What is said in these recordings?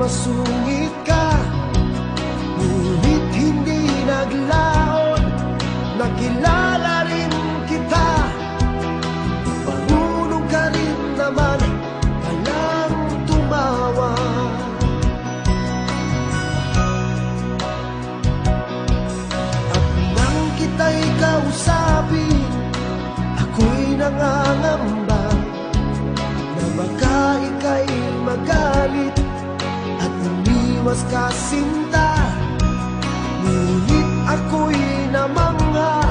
masungit ka, ngunit hindi naglaon. Nakilala rin kita, marunong ka rin naman palang tumawa. At nang kita'y kausapin, ako'y nangangamba na baka ika'y magalit at umiwas ka sinta. Ngunit ako'y namangha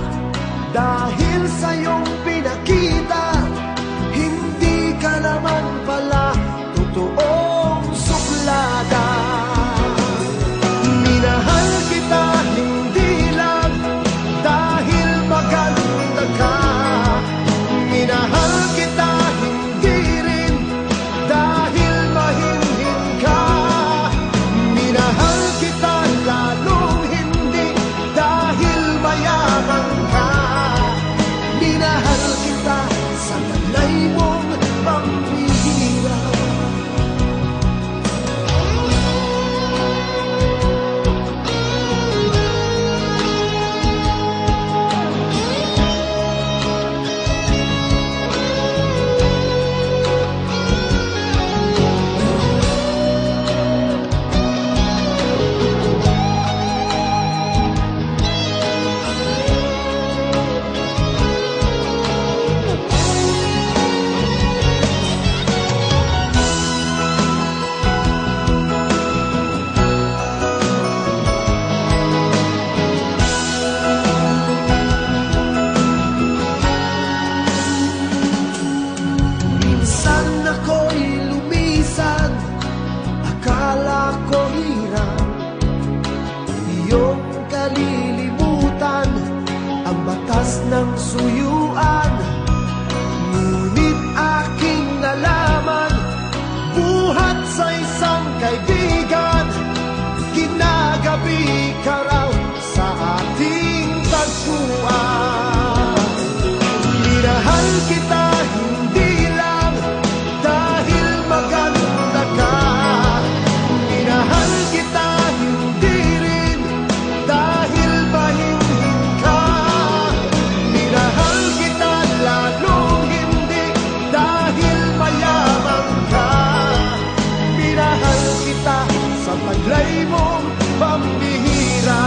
dahil sa iyong pinakita, hindi ka naman pala totoong suklada. Minahal kita hindi lang dahil maganda ka, minahal kita hindi rin dahil mahinhin ka, minahal kita lalong hindi dahil mayaman ka, minahal kita sa talay mong pambihira. Minsan ako'y lumisan, akala ko hirap iyong kalilimutan ang batas ng suyuan. Ngunit aking nalaman, buhat sa isang kaibigan, ginagabi ka raw sa ating tagpuan. Minahal kita hindi lang dahil maganda ka, minahal kita hindi rin dahil mahinhin ka, minahal kita lalong hindi dahil mayaman ka, minahal kita sa taglay mong pambihira.